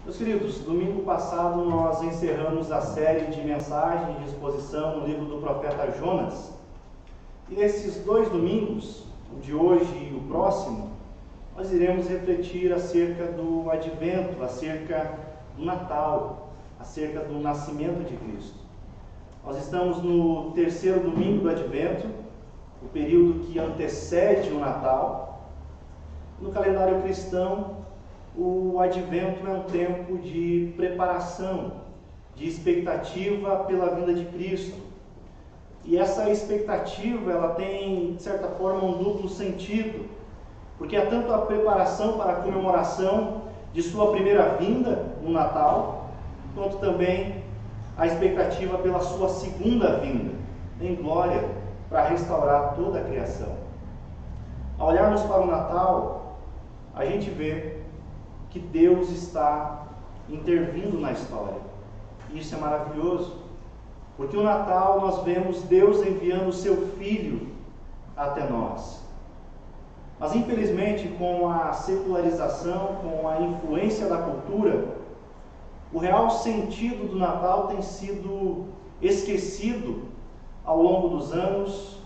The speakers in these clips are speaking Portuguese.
Meus queridos, domingo passado nós encerramos a série de mensagens de exposição no livro do profeta Jonas. E nesses 2 domingos, o de hoje e o próximo, nós iremos refletir acerca do advento, acerca do Natal, acerca do nascimento de Cristo. Nós estamos no 3º domingo do advento, o período que antecede o Natal. No calendário cristão, o advento é um tempo de preparação, de expectativa pela vinda de Cristo. E essa expectativa, ela tem, de certa forma, um duplo sentido, porque é tanto a preparação para a comemoração de sua primeira vinda no Natal, quanto também a expectativa pela sua segunda vinda, em glória, para restaurar toda a criação. Ao olharmos para o Natal, a gente vê que Deus está intervindo na história. E isso é maravilhoso, porque o Natal nós vemos Deus enviando o seu Filho até nós. Mas infelizmente, com a secularização, com a influência da cultura, o real sentido do Natal tem sido esquecido ao longo dos anos,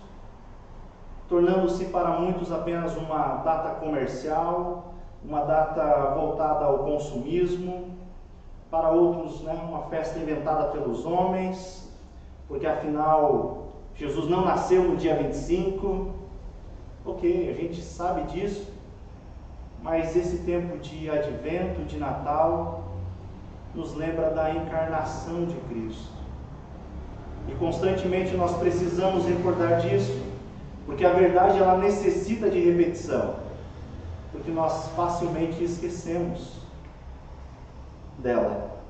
tornando-se para muitos apenas uma data comercial, uma data voltada ao consumismo, para outros, uma festa inventada pelos homens, porque afinal Jesus não nasceu no dia 25. Ok, a gente sabe disso, mas esse tempo de advento, de Natal, nos lembra da encarnação de Cristo. E constantemente nós precisamos recordar disso, porque a verdade ela necessita de repetição, porque nós facilmente esquecemos dela.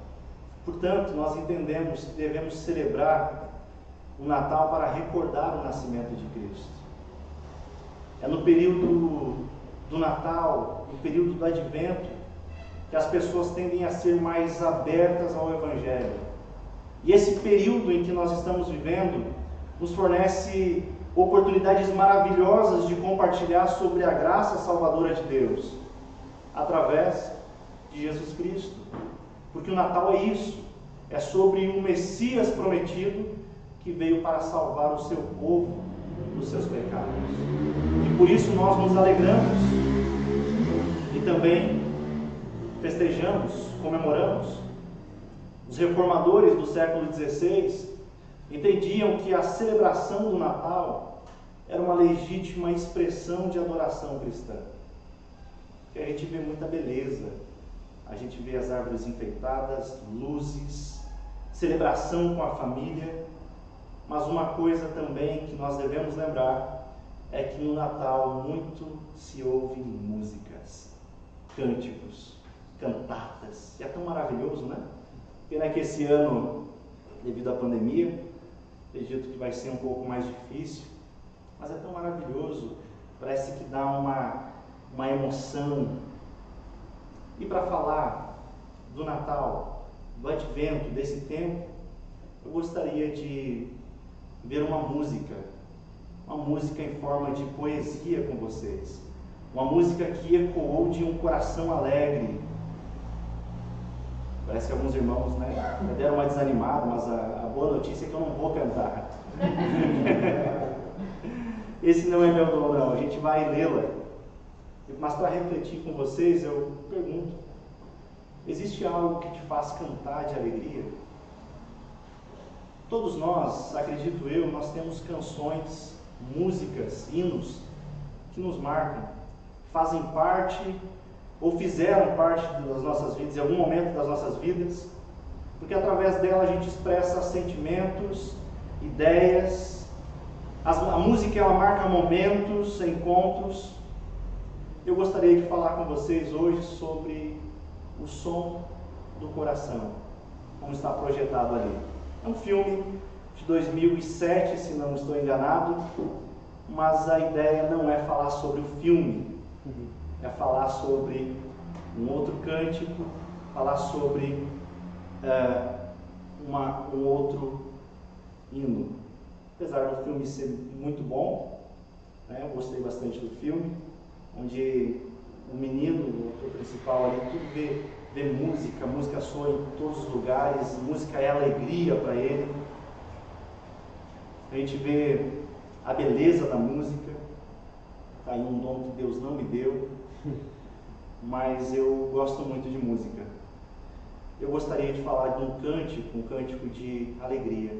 Portanto, nós entendemos que devemos celebrar o Natal para recordar o nascimento de Cristo. É no período do Natal, no período do Advento, que as pessoas tendem a ser mais abertas ao Evangelho. E esse período em que nós estamos vivendo nos fornece oportunidades maravilhosas de compartilhar sobre a graça salvadora de Deus, através de Jesus Cristo. Porque o Natal é isso, é sobre um Messias prometido que veio para salvar o seu povo dos seus pecados. E por isso nós nos alegramos e também festejamos, comemoramos. Os reformadores do século XVI entendiam que a celebração do Natal era uma legítima expressão de adoração cristã. E a gente vê muita beleza, a gente vê as árvores enfeitadas, luzes, celebração com a família, mas uma coisa também que nós devemos lembrar é que no Natal muito se ouve músicas, cânticos, cantatas, e é tão maravilhoso, né? Pena que esse ano, devido à pandemia, acredito que vai ser um pouco mais difícil, mas é tão maravilhoso, parece que dá uma emoção. E para falar do Natal, do Advento, desse tempo, eu gostaria de ver uma música em forma de poesia com vocês, uma música que ecoou de um coração alegre. Parece que alguns irmãos deram uma desanimada, mas a boa notícia é que eu não vou cantar. Esse não é meu dom, não. A gente vai lê-la. Mas para refletir com vocês, eu pergunto: existe algo que te faz cantar de alegria? Todos nós, acredito eu, nós temos canções, músicas, hinos que nos marcam, fazem parte ou fizeram parte das nossas vidas, em algum momento das nossas vidas, porque através dela a gente expressa sentimentos, ideias. A música ela marca momentos, encontros. Eu gostaria de falar com vocês hoje sobre o som do coração, como está projetado ali. É um filme de 2007, se não estou enganado, mas a ideia não é falar sobre o filme, é falar sobre um outro cântico, falar sobre um outro hino. Apesar do filme ser muito bom, eu gostei bastante do filme, onde o menino, o ator principal ali, tudo vê vê música, a música soa em todos os lugares, música é alegria para ele. A gente vê a beleza da música, está aí um dom que Deus não me deu, mas eu gosto muito de música. Eu gostaria de falar de um cântico de alegria,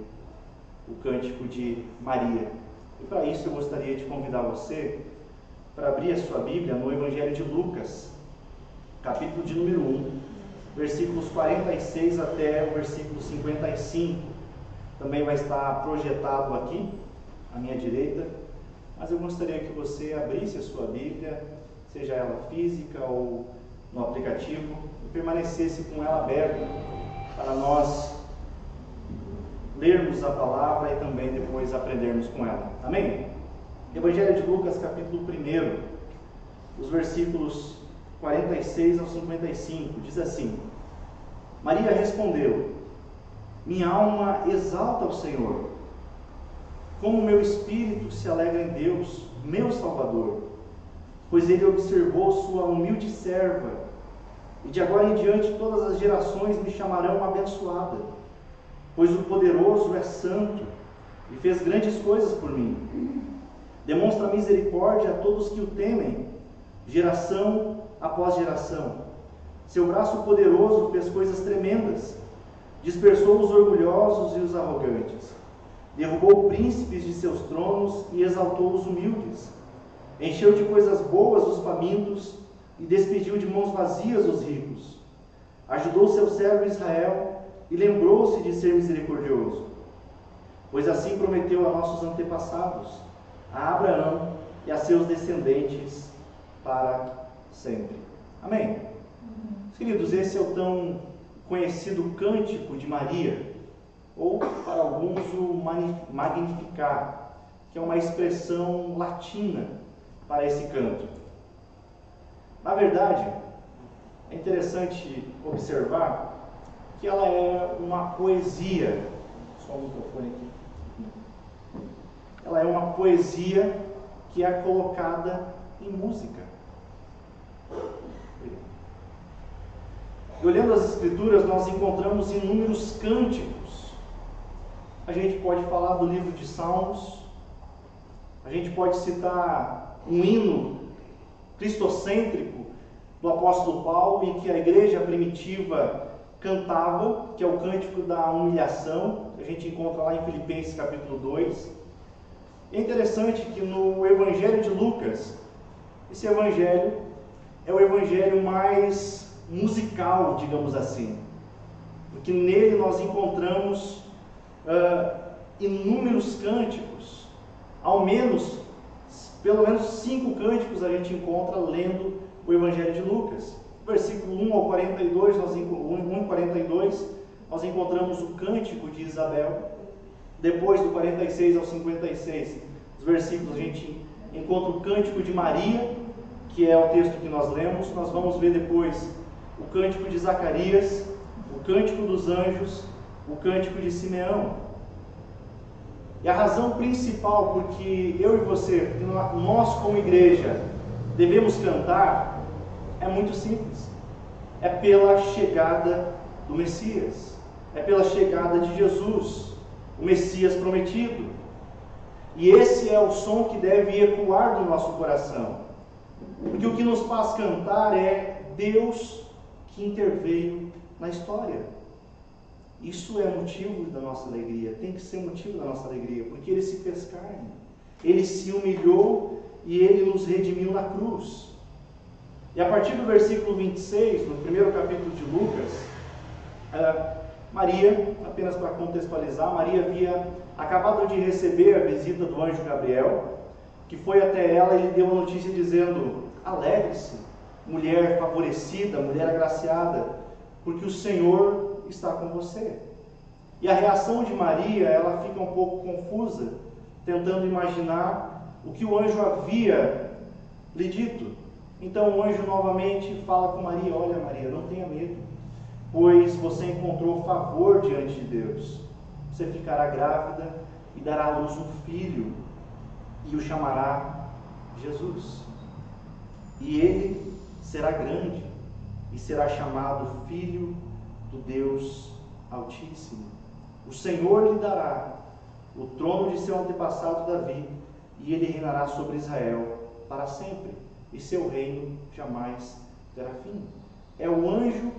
o cântico de Maria. E para isso eu gostaria de convidar você para abrir a sua Bíblia no Evangelho de Lucas, capítulo de número 1, versículos 46 até o versículo 55. Também vai estar projetado aqui, à minha direita, mas eu gostaria que você abrisse a sua Bíblia, seja ela física ou no aplicativo, e permanecesse com ela aberta para nós lermos a palavra e também depois aprendermos com ela. Amém? Evangelho de Lucas, capítulo 1, os versículos 46 ao 55, diz assim: Maria respondeu: minha alma exalta o Senhor, como meu espírito se alegra em Deus, meu Salvador, pois Ele observou sua humilde serva, e de agora em diante todas as gerações me chamarão abençoada, pois o Poderoso é santo e fez grandes coisas por mim. Demonstra misericórdia a todos que o temem, geração após geração. Seu braço poderoso fez coisas tremendas, dispersou os orgulhosos e os arrogantes, derrubou príncipes de seus tronos e exaltou os humildes, encheu de coisas boas os famintos e despediu de mãos vazias os ricos, ajudou seu servo Israel e lembrou-se de ser misericordioso, pois assim prometeu a nossos antepassados, a Abraão e a seus descendentes para sempre. Amém? Queridos, esse é o tão conhecido cântico de Maria, ou para alguns o Magnificat, que é uma expressão latina para esse canto. Na verdade, é interessante observar que ela é uma poesia. Só o microfone aqui. Ela é uma poesia que é colocada em música. E olhando as Escrituras, nós encontramos inúmeros cânticos. A gente pode falar do livro de Salmos, a gente pode citar um hino cristocêntrico do apóstolo Paulo, em que a igreja primitiva cantava, que é o cântico da humilhação, que a gente encontra lá em Filipenses capítulo 2. É interessante que no Evangelho de Lucas, esse evangelho é o evangelho mais musical, digamos assim, porque nele nós encontramos inúmeros cânticos, pelo menos 5 cânticos a gente encontra lendo o Evangelho de Lucas. Versículo 1 ao 42, 1 42, nós encontramos o cântico de Isabel. Depois do 46 ao 56, os versículos, a gente encontra o cântico de Maria, que é o texto que nós lemos. Nós vamos ver depois o cântico de Zacarias, o cântico dos anjos, o cântico de Simeão. E a razão principal porque eu e você, nós como igreja, devemos cantar, é muito simples. É pela chegada do Messias, é pela chegada de Jesus, o Messias prometido. E esse é o som que deve ecoar do nosso coração, porque o que nos faz cantar é Deus que interveio na história. Isso é motivo da nossa alegria, tem que ser motivo da nossa alegria, porque Ele se fez carne, Ele se humilhou e Ele nos redimiu na cruz. E a partir do versículo 26, no primeiro capítulo de Lucas, Maria, apenas para contextualizar, Maria havia acabado de receber a visita do anjo Gabriel, que foi até ela e lhe deu a notícia dizendo: alegre-se, mulher favorecida, mulher agraciada, porque o Senhor está com você. E a reação de Maria, ela fica um pouco confusa, tentando imaginar o que o anjo havia lhe dito. Então o anjo novamente fala com Maria: olha Maria, não tenha medo, pois você encontrou favor diante de Deus. Você ficará grávida e dará à luz um filho, e o chamará Jesus. E ele será grande, e será chamado Filho do Deus Altíssimo. O Senhor lhe dará o trono de seu antepassado Davi, e ele reinará sobre Israel para sempre, e seu reino jamais terá fim. É o anjo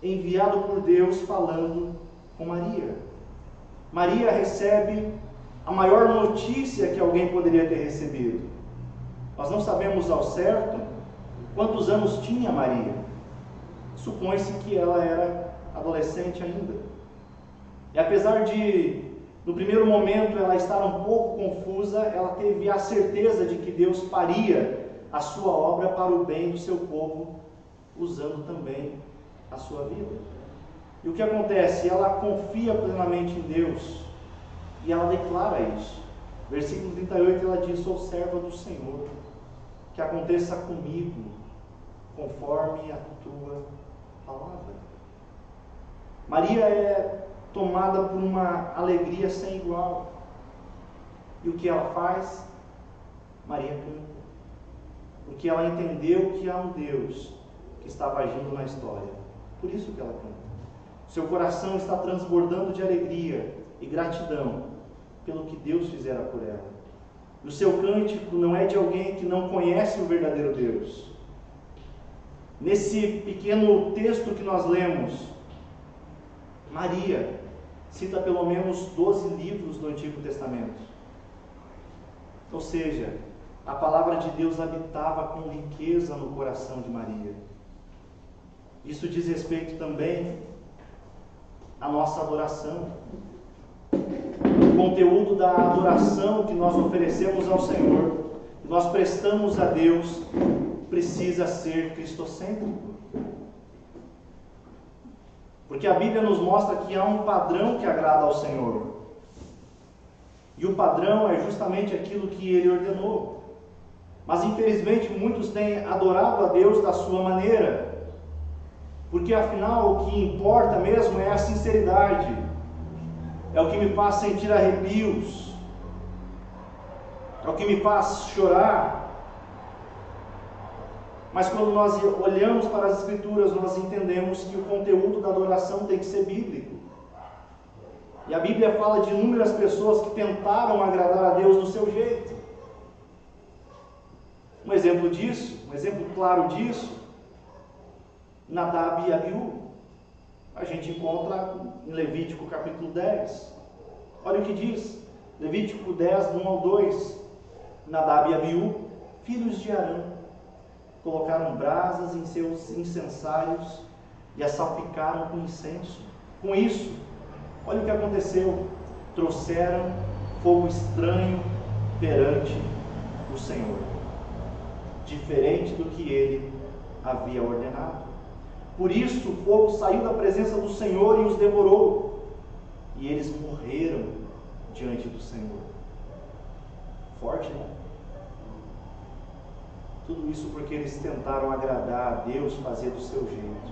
enviado por Deus falando com Maria. Maria recebe a maior notícia que alguém poderia ter recebido. Nós não sabemos ao certo quantos anos tinha Maria. Supõe-se que ela era adolescente ainda. E apesar de, no primeiro momento, ela estar um pouco confusa, ela teve a certeza de que Deus faria a sua obra para o bem do seu povo, usando também a sua vida. E o que acontece? Ela confia plenamente em Deus e ela declara isso. Versículo 38, ela diz: sou serva do Senhor, que aconteça comigo conforme a tua palavra. Maria é tomada por uma alegria sem igual. E o que ela faz? Maria canta. Porque ela entendeu que há um Deus que estava agindo na história. Por isso que ela canta. Seu coração está transbordando de alegria e gratidão pelo que Deus fizera por ela. E o seu cântico não é de alguém que não conhece o verdadeiro Deus. Nesse pequeno texto que nós lemos, Maria cita pelo menos 12 livros do Antigo Testamento. Ou seja, a palavra de Deus habitava com riqueza no coração de Maria. Isso diz respeito também à nossa adoração. O conteúdo da adoração que nós oferecemos ao Senhor, que nós prestamos a Deus, precisa ser cristocêntrico. Porque a Bíblia nos mostra que há um padrão que agrada ao Senhor. E o padrão é justamente aquilo que Ele ordenou. Mas infelizmente muitos têm adorado a Deus da sua maneira. Porque afinal o que importa mesmo é a sinceridade. É o que me faz sentir arrepios. É o que me faz chorar. Mas quando nós olhamos para as Escrituras, nós entendemos que o conteúdo da adoração tem que ser bíblico. E a Bíblia fala de inúmeras pessoas que tentaram agradar a Deus do seu jeito. Um exemplo disso, um exemplo claro disso, Nadab e Abiú. A gente encontra em Levítico capítulo 10. Olha o que diz, Levítico 10, 1 ao 2. Nadab e Abiú, filhos de Arão, colocaram brasas em seus incensários e a salpicaram com incenso. Com isso, olha o que aconteceu. Trouxeram fogo estranho perante o Senhor, diferente do que Ele havia ordenado. Por isso o fogo saiu da presença do Senhor e os devorou, e eles morreram diante do Senhor. Forte, né? Tudo isso porque eles tentaram agradar a Deus, fazer do seu jeito.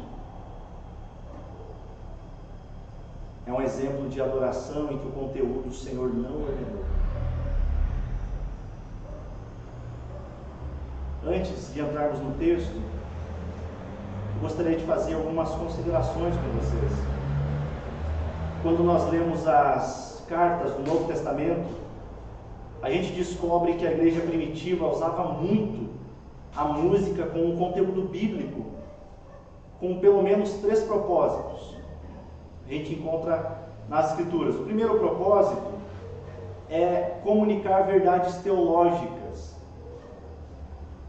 É um exemplo de adoração em que o conteúdo o Senhor não ordenou. Antes de entrarmos no texto, eu gostaria de fazer algumas considerações com vocês. Quando nós lemos as cartas do Novo Testamento, a gente descobre que a igreja primitiva usava muito a música com um conteúdo bíblico, com pelo menos 3 propósitos. A gente encontra nas Escrituras. O primeiro propósito é comunicar verdades teológicas,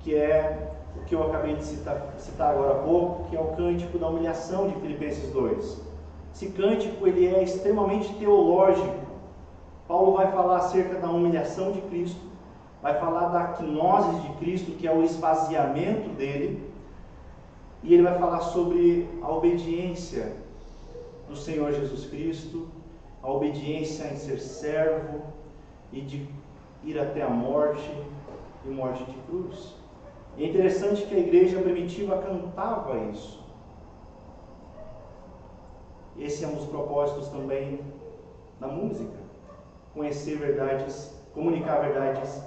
que é o que eu acabei de citar agora há pouco, que é o cântico da humilhação de Filipenses 2. Esse cântico ele é extremamente teológico. Paulo vai falar acerca da humilhação de Cristo, vai falar da quinose de Cristo, que é o esvaziamento dele, e ele vai falar sobre a obediência do Senhor Jesus Cristo, a obediência em ser servo e de ir até a morte e morte de cruz. E é interessante que a igreja primitiva cantava isso. Esse é um dos propósitos também da música, conhecer verdades, comunicar verdades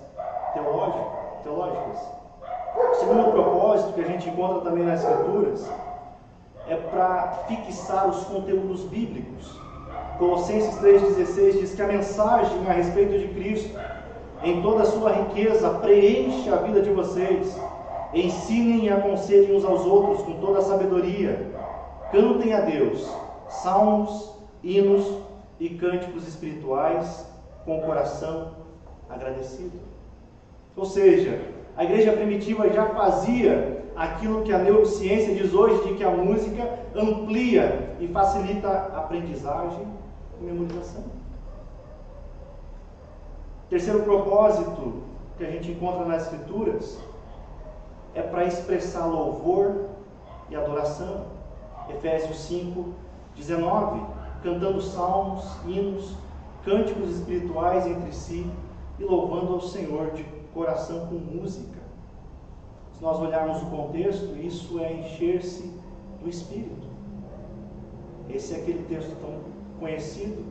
teológicas. O segundo propósito que a gente encontra também nas Escrituras é para fixar os conteúdos bíblicos. Colossenses 3,16 diz que a mensagem a respeito de Cristo, em toda a sua riqueza, preenche a vida de vocês. Ensinem e aconselhem uns aos outros com toda a sabedoria. Cantem a Deus salmos, hinos e cânticos espirituais com o coração agradecido. Ou seja, a igreja primitiva já fazia aquilo que a neurociência diz hoje, de que a música amplia e facilita a aprendizagem e memorização. Terceiro propósito que a gente encontra nas Escrituras é para expressar louvor e adoração. Efésios 5:19, cantando salmos, hinos, cânticos espirituais entre si e louvando ao Senhor de coração com música. Se nós olharmos o contexto, isso é encher-se do Espírito. Esse é aquele texto tão conhecido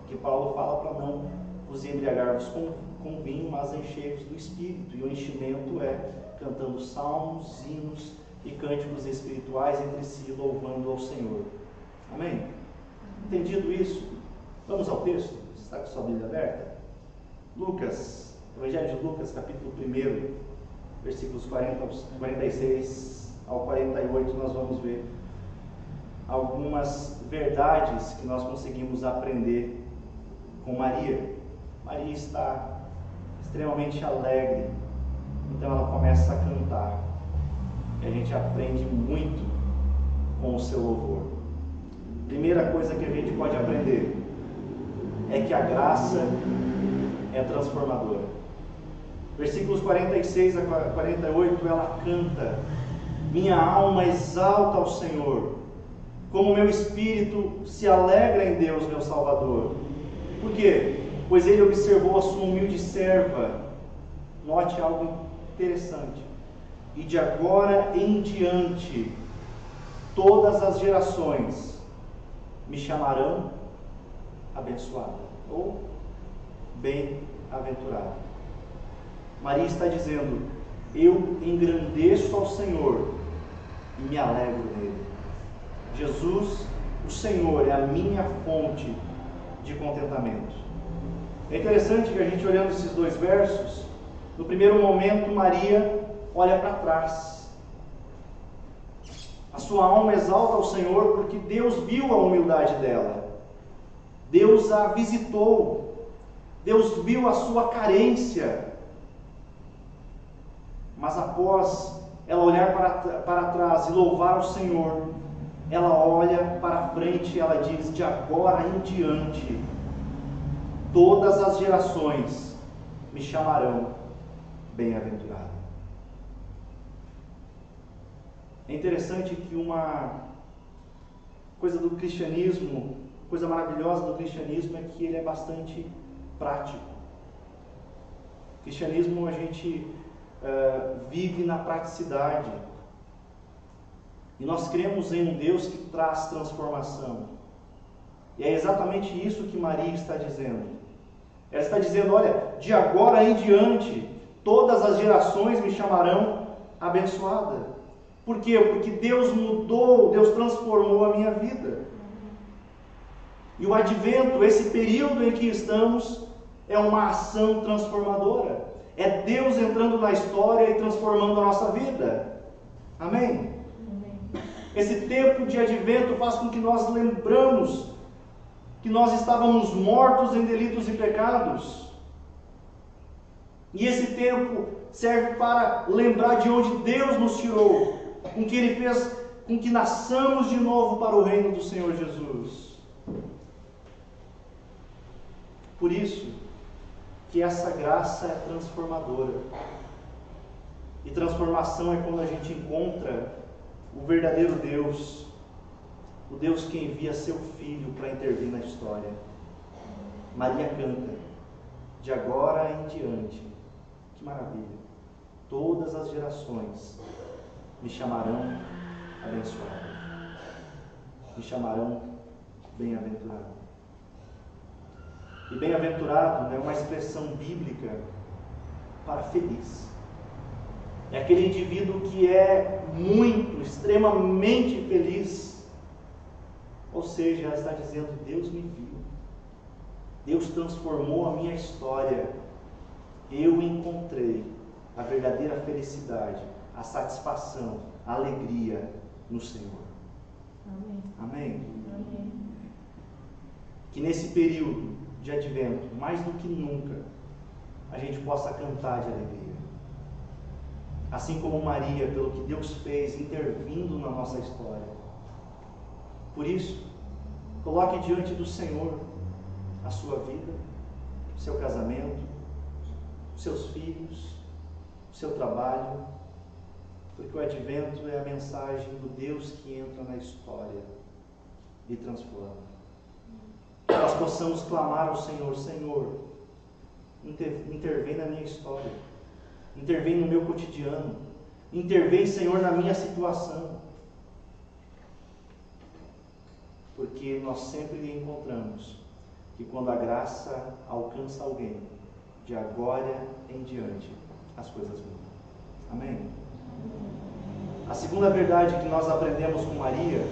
que Paulo fala para não vos embriagar-vos com vinho, mas encher-vos do Espírito. E o enchimento é cantando salmos, hinos e cânticos espirituais entre si, louvando ao Senhor. Amém? Entendido isso? Vamos ao texto? Você está com sua Bíblia aberta? Lucas, Evangelho de Lucas, capítulo 1, versículos 46 ao 48, nós vamos ver algumas verdades que nós conseguimos aprender com Maria. Maria está extremamente alegre, então ela começa a cantar. E a gente aprende muito com o seu louvor. Primeira coisa que a gente pode aprender é que a graça é transformadora. Versículos 46 a 48, ela canta: minha alma exalta ao Senhor, como meu espírito se alegra em Deus, meu Salvador. Por quê? Pois ele observou a sua humilde serva. Note algo interessante. E de agora em diante, todas as gerações me chamarão abençoada ou bem-aventurada. Maria está dizendo: eu engrandeço ao Senhor e me alegro nele. Jesus, o Senhor, é a minha fonte de contentamento. É interessante que a gente, olhando esses dois versos, no primeiro momento Maria olha para trás. A sua alma exalta ao Senhor porque Deus viu a humildade dela. Deus a visitou. Deus viu a sua carência. Mas após ela olhar para trás e louvar o Senhor, ela olha para frente e ela diz: de agora em diante, todas as gerações me chamarão bem-aventurado. É interessante que uma coisa do cristianismo, coisa maravilhosa do cristianismo é que ele é bastante prático. O cristianismo a gente vive na praticidade. E nós cremos em um Deus que traz transformação. E é exatamente isso que Maria está dizendo. Ela está dizendo: olha, de agora em diante, todas as gerações me chamarão abençoada. Por quê? Porque Deus mudou, Deus transformou a minha vida. E o advento, esse período em que estamos, é uma ação transformadora. É Deus entrando na história e transformando a nossa vida. Amém? Esse tempo de advento faz com que nós lembramos que nós estávamos mortos em delitos e pecados. E esse tempo serve para lembrar de onde Deus nos tirou, com que Ele fez com que nasçamos de novo para o reino do Senhor Jesus. Por isso que essa graça é transformadora. E transformação é quando a gente encontra o verdadeiro Deus, o Deus que envia seu Filho para intervir na história. Maria canta: de agora em diante, que maravilha, todas as gerações me chamarão abençoado, me chamarão bem-aventurado. E bem-aventurado é uma expressão bíblica para feliz. É aquele indivíduo que é muito, extremamente feliz. Ou seja, ela está dizendo: Deus me viu. Deus transformou a minha história. Eu encontrei a verdadeira felicidade, a satisfação, a alegria no Senhor. Amém. Amém? Amém. Que nesse período de advento, mais do que nunca, a gente possa cantar de alegria. Assim como Maria, pelo que Deus fez, intervindo na nossa história. Por isso, coloque diante do Senhor a sua vida, o seu casamento, os seus filhos, o seu trabalho, porque o advento é a mensagem do Deus que entra na história e transforma. Que nós possamos clamar ao Senhor: Senhor, intervém na minha história, intervém no meu cotidiano, intervém, Senhor, na minha situação, porque nós sempre encontramos que quando a graça alcança alguém, de agora em diante, as coisas mudam. Amém? A segunda verdade que nós aprendemos com Maria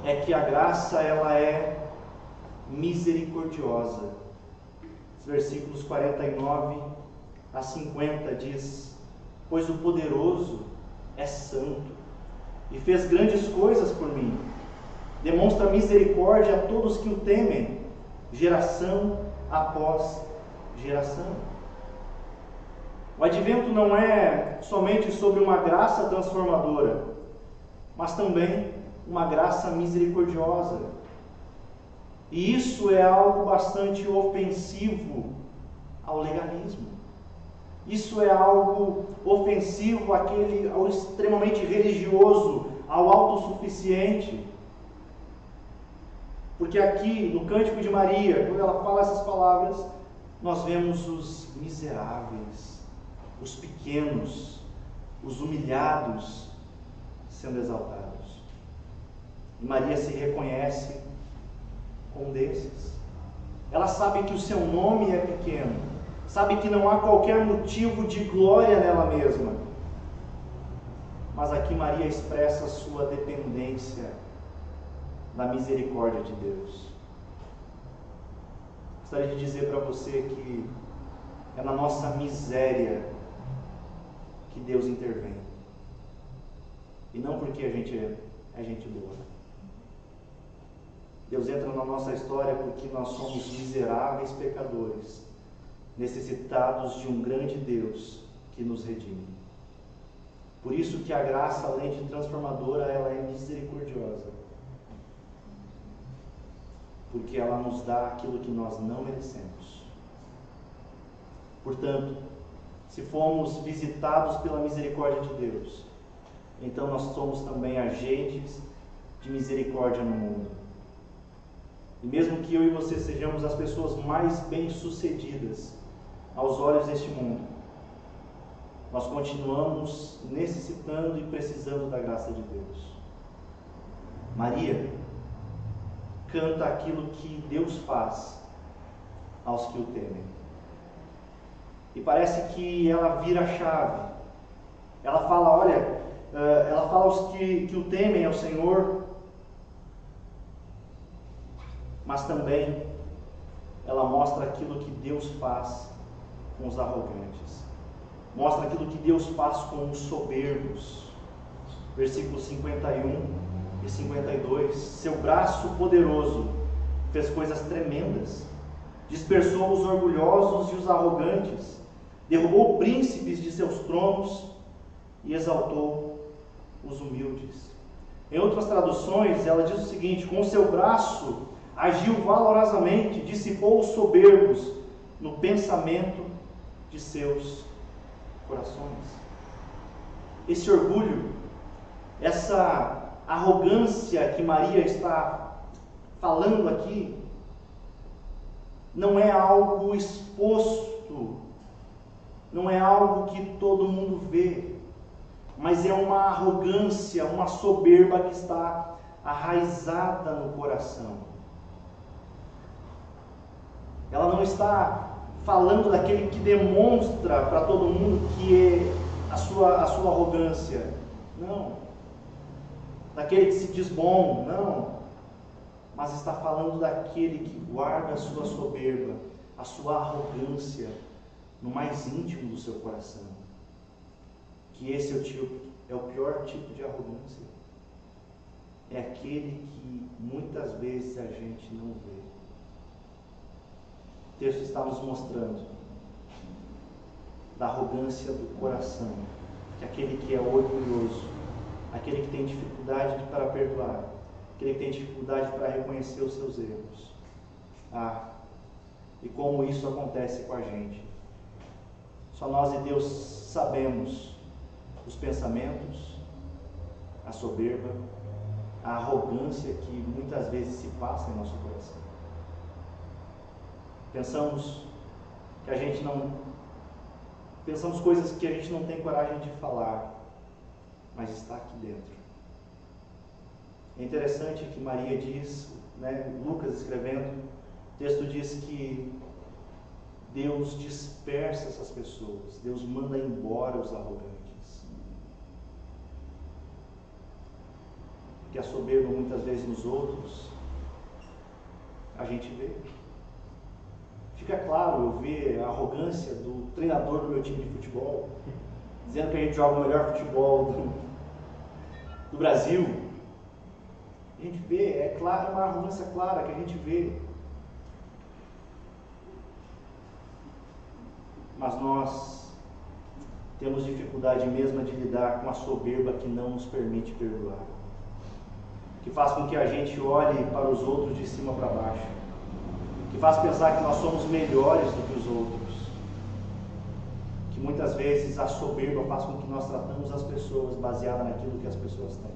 é que a graça, ela é misericordiosa. Os versículos 49 a 50 diz: pois o poderoso é santo e fez grandes coisas por mim. Demonstra misericórdia a todos que o temem, geração após geração. O advento não é somente sobre uma graça transformadora, mas também uma graça misericordiosa. E isso é algo bastante ofensivo ao legalismo. Isso é algo ofensivo ao extremamente religioso, ao autossuficiente. Porque aqui, no Cântico de Maria, quando ela fala essas palavras, nós vemos os miseráveis, os pequenos, os humilhados sendo exaltados. E Maria se reconhece como um desses. Ela sabe que o seu nome é pequeno, sabe que não há qualquer motivo de glória nela mesma. Mas aqui Maria expressa sua dependência da misericórdia de Deus. Gostaria de dizer para você que é na nossa miséria que Deus intervém. E não porque a gente é gente boa. Deus entra na nossa história porque nós somos miseráveis pecadores, necessitados de um grande Deus que nos redime. Por isso que a graça, além de transformadora, ela é misericordiosa. Porque ela nos dá aquilo que nós não merecemos. Portanto, se formos visitados pela misericórdia de Deus, então nós somos também agentes de misericórdia no mundo. E mesmo que eu e você sejamos as pessoas mais bem-sucedidas aos olhos deste mundo, nós continuamos necessitando e precisando da graça de Deus. Maria canta aquilo que Deus faz aos que o temem. E parece que ela vira a chave. Ela fala, ela fala aos que o temem ao Senhor, mas também ela mostra aquilo que Deus faz com os arrogantes. Mostra aquilo que Deus faz com os soberbos. Versículos 51 e 52, seu braço poderoso fez coisas tremendas, dispersou os orgulhosos e os arrogantes, derrubou príncipes de seus tronos e exaltou os humildes. Em outras traduções, ela diz o seguinte: com seu braço agiu valorosamente, dissipou os soberbos no pensamento de seus corações. Esse orgulho, essa arrogância que Maria está falando aqui, não é algo exposto, não é algo que todo mundo vê, mas é uma arrogância, uma soberba que está arraizada no coração. Ela não está falando daquele que demonstra para todo mundo a sua arrogância. Não. Daquele que se diz bom. Não. Mas está falando daquele que guarda a sua soberba, a sua arrogância no mais íntimo do seu coração. Que esse é o pior tipo de arrogância. É aquele que muitas vezes a gente não vê. O texto está nos mostrando da arrogância do coração, que aquele que é orgulhoso, aquele que tem dificuldade para perdoar, aquele que tem dificuldade para reconhecer os seus erros. E como isso acontece com a gente. Só nós e Deus sabemos os pensamentos, a soberba, a arrogância que muitas vezes se passa em nosso coração. Pensamos coisas que a gente não tem coragem de falar, mas está aqui dentro. É interessante que Maria diz, Lucas escrevendo, o texto diz que Deus dispersa essas pessoas, Deus manda embora os arrogantes. Que a soberba muitas vezes nos outros, a gente vê. Fica claro eu ver a arrogância do treinador do meu time de futebol, dizendo que a gente joga o melhor futebol do Brasil. A gente vê, é claro, uma arrogância clara que a gente vê. Mas nós temos dificuldade mesmo de lidar com a soberba que não nos permite perdoar. Que faz com que a gente olhe para os outros de cima para baixo. Que faz pensar que nós somos melhores do que os outros. Que muitas vezes a soberba faz com que nós tratamos as pessoas baseada naquilo que as pessoas têm.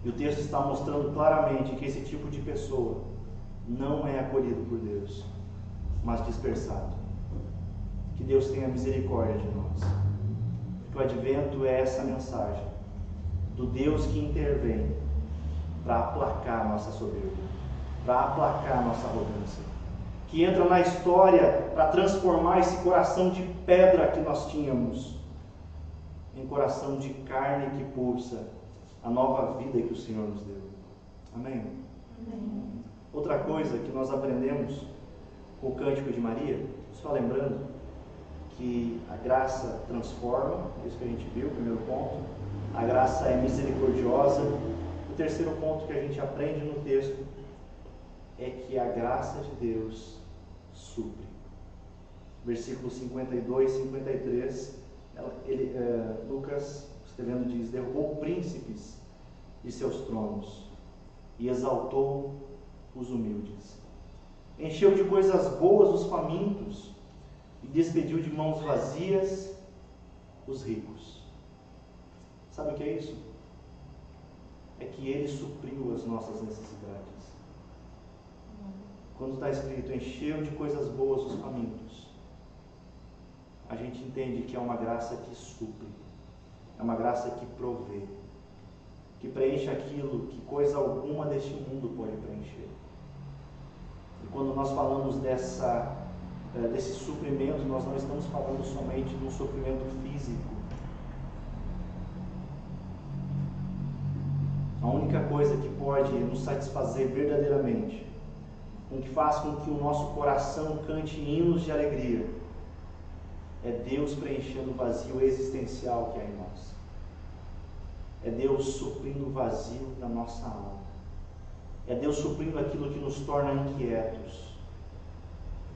E o texto está mostrando claramente que esse tipo de pessoa não é acolhido por Deus, mas dispersado. Que Deus tenha misericórdia de nós. Porque o advento é essa mensagem do Deus que intervém para aplacar a nossa soberba, para aplacar a nossa arrogância, que entra na história para transformar esse coração de pedra que nós tínhamos em coração de carne que pulsa a nova vida que o Senhor nos deu. Amém? Amém. Outra coisa que nós aprendemos com o Cântico de Maria, só lembrando que a graça transforma, isso que a gente viu, o primeiro ponto. A graça é misericordiosa. O terceiro ponto que a gente aprende no texto é que a graça de Deus supre. Versículos 52 e 53, Lucas, escrevendo, diz: derrubou príncipes de seus tronos e exaltou os humildes. Encheu de coisas boas os famintos e despediu de mãos vazias os ricos. Sabe o que é isso? É que Ele supriu as nossas necessidades. Quando está escrito, encheu de coisas boas os famintos, a gente entende que é uma graça que supre, é uma graça que provê, que preenche aquilo que coisa alguma deste mundo pode preencher. E quando nós falamos desse suprimento, nós não estamos falando somente de um suprimento físico. A única coisa que pode nos satisfazer verdadeiramente, com que faz com que o nosso coração cante hinos de alegria, é Deus preenchendo o vazio existencial que há em nós. É Deus suprindo o vazio da nossa alma. É Deus suprindo aquilo que nos torna inquietos.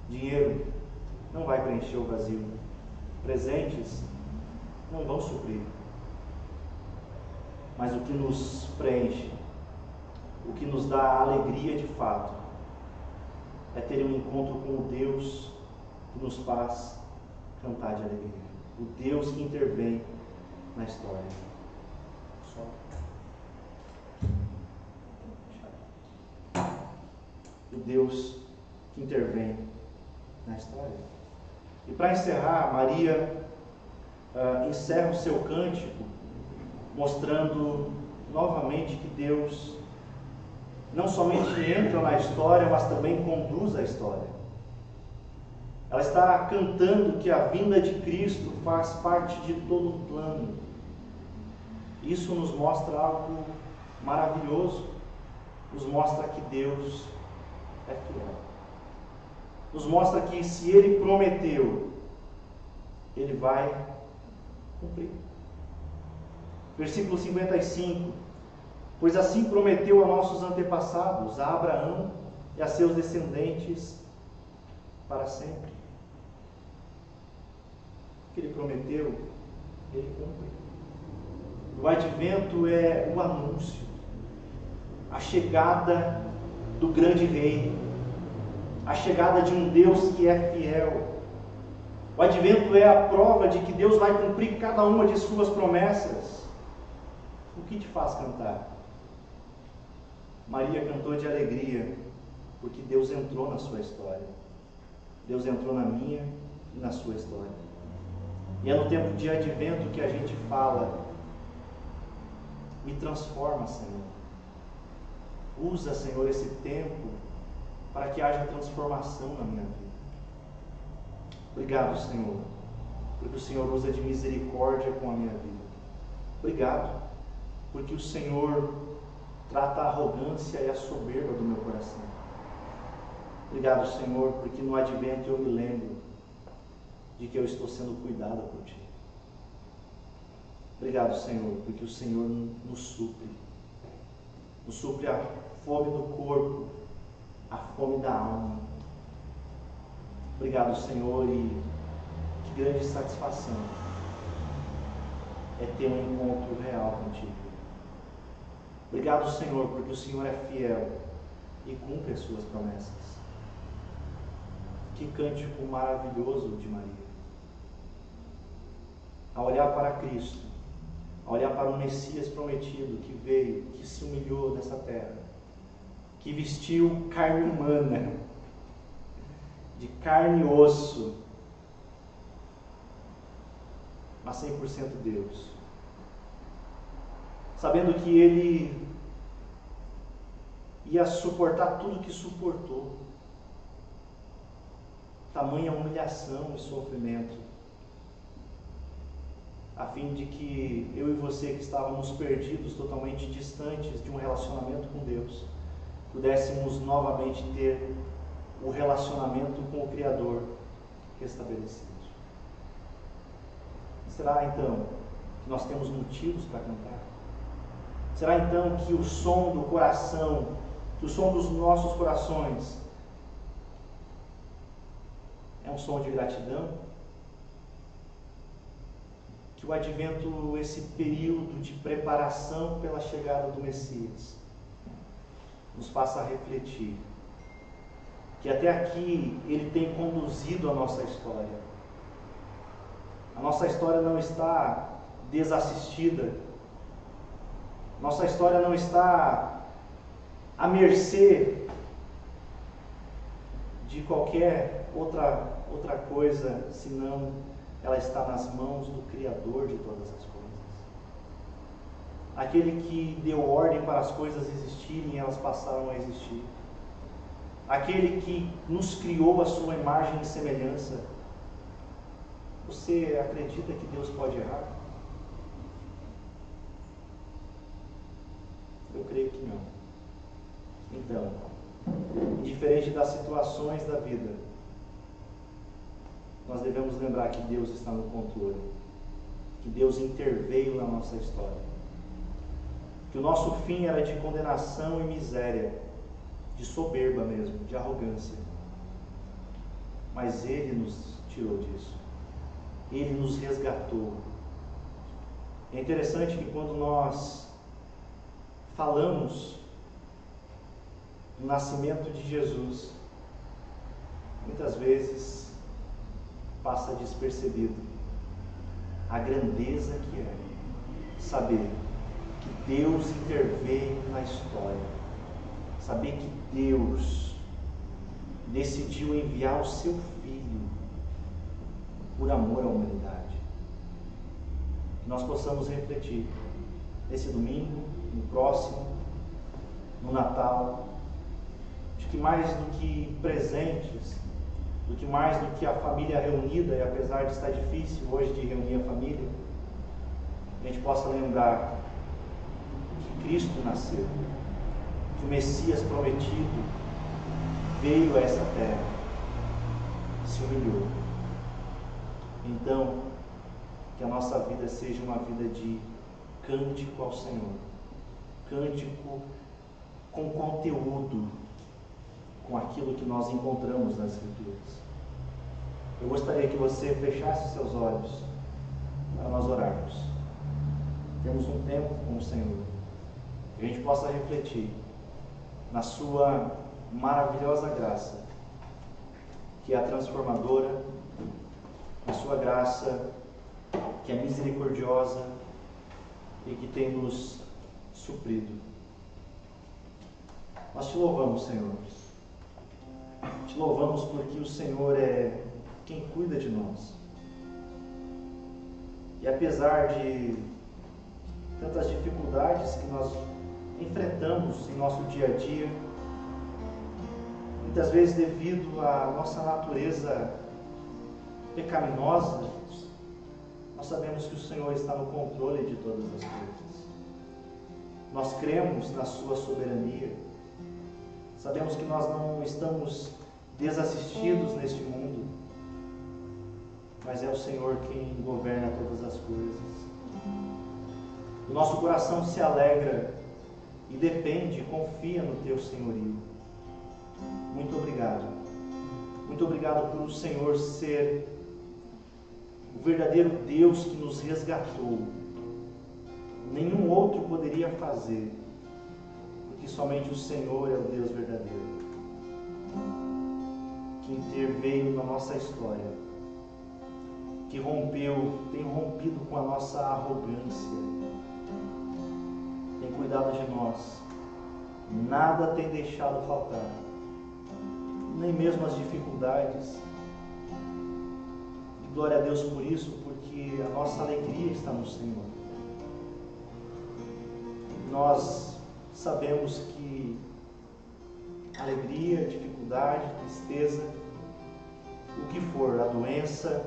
Dinheiro não vai preencher o vazio. Presentes não vão suprir. Mas o que nos preenche, o que nos dá alegria de fato, é ter um encontro com o Deus que nos faz cantar de alegria. O Deus que intervém na história. O Deus que intervém na história. E para encerrar, Maria encerra o seu cântico mostrando novamente que Deus não somente entra na história, mas também conduz a história. Ela está cantando que a vinda de Cristo faz parte de todo o plano. Isso nos mostra algo maravilhoso. Nos mostra que Deus é fiel. Nos mostra que se Ele prometeu, Ele vai cumprir. Versículo 55. Pois assim prometeu a nossos antepassados, a Abraão e a seus descendentes para sempre. O que Ele prometeu, Ele cumpre. O advento é o anúncio, a chegada do grande rei, a chegada de um Deus que é fiel. O advento é a prova de que Deus vai cumprir cada uma de suas promessas. O que te faz cantar? Maria cantou de alegria, porque Deus entrou na sua história. Deus entrou na minha e na sua história. E é no tempo de advento que a gente fala: me transforma, Senhor. Usa, Senhor, esse tempo para que haja transformação na minha vida. Obrigado, Senhor, porque o Senhor usa de misericórdia com a minha vida. Obrigado, porque o Senhor trata a arrogância e a soberba do meu coração. Obrigado, Senhor, porque no advento eu me lembro de que eu estou sendo cuidado por Ti. Obrigado, Senhor, porque o Senhor nos supre a fome do corpo, a fome da alma. Obrigado, Senhor, e que grande satisfação é ter um encontro real contigo. Obrigado, Senhor, porque o Senhor é fiel e cumpre as suas promessas. Que cântico maravilhoso de Maria. A olhar para Cristo, a olhar para o Messias prometido que veio, que se humilhou nessa terra, que vestiu carne humana, de carne e osso, mas 100% Deus. Sabendo que Ele ia suportar tudo que suportou, tamanha humilhação e sofrimento, a fim de que eu e você, que estávamos perdidos, totalmente distantes de um relacionamento com Deus, pudéssemos novamente ter o relacionamento com o Criador restabelecido. Será então que nós temos motivos para cantar? Será então que o som do coração, que o som dos nossos corações é um som de gratidão? Que o advento, esse período de preparação pela chegada do Messias, nos faça refletir que até aqui Ele tem conduzido a nossa história. A nossa história não está desassistida. Nossa história não está à mercê de qualquer outra coisa, senão ela está nas mãos do Criador de todas as coisas. Aquele que deu ordem para as coisas existirem e elas passaram a existir. Aquele que nos criou a sua imagem e semelhança. Você acredita que Deus pode errar? Eu creio que não. Então, indiferente das situações da vida, nós devemos lembrar que Deus está no controle, que Deus interveio na nossa história, que o nosso fim era de condenação e miséria, de soberba mesmo, de arrogância, mas Ele nos tirou disso, Ele nos resgatou. É interessante que quando nós falamos do nascimento de Jesus, muitas vezes passa despercebido a grandeza que é saber que Deus interveio na história, saber que Deus decidiu enviar o seu Filho por amor à humanidade. Que nós possamos refletir nesse domingo, no próximo, no Natal, de que mais do que presentes, do que mais do que a família reunida, e apesar de estar difícil hoje de reunir a família, a gente possa lembrar que Cristo nasceu, que o Messias prometido veio a essa terra, se humilhou. Então, que a nossa vida seja uma vida de cântico ao Senhor, cântico com conteúdo, com aquilo que nós encontramos nas Escrituras. Eu gostaria que você fechasse seus olhos para nós orarmos. Temos um tempo com o Senhor, que a gente possa refletir na sua maravilhosa graça, que é a transformadora, na sua graça que é misericordiosa e que tem nos suprido. Nós te louvamos, Senhor. Te louvamos porque o Senhor é quem cuida de nós. E apesar de tantas dificuldades que nós enfrentamos em nosso dia a dia, muitas vezes devido à nossa natureza pecaminosa, nós sabemos que o Senhor está no controle de todas as coisas. Nós cremos na sua soberania. Sabemos que nós não estamos desassistidos neste mundo, mas é o Senhor quem governa todas as coisas. O nosso coração se alegra e depende, confia no teu senhorio. Muito obrigado. Muito obrigado por o Senhor ser o verdadeiro Deus que nos resgatou. Nenhum outro poderia fazer, porque somente o Senhor é o Deus verdadeiro, que interveio na nossa história, que tem rompido com a nossa arrogância, tem cuidado de nós, nada tem deixado faltar, nem mesmo as dificuldades. E glória a Deus por isso, porque a nossa alegria está no Senhor. Nós sabemos que alegria, dificuldade, tristeza, o que for, a doença,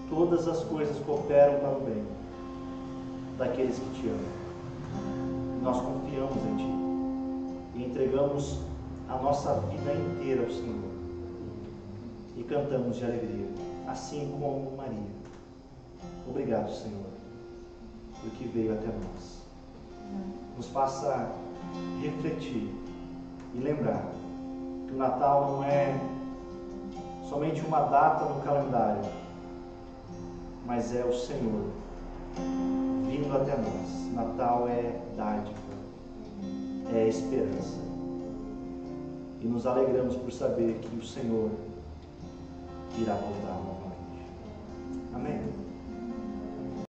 todas as coisas cooperam para o bem daqueles que te amam. Nós confiamos em Ti e entregamos a nossa vida inteira ao Senhor e cantamos de alegria, assim como Maria. Obrigado, Senhor, por que veio até nós. Nos faça refletir e lembrar que o Natal não é somente uma data no calendário, mas é o Senhor vindo até nós. Natal é dádiva, é esperança. E nos alegramos por saber que o Senhor irá voltar.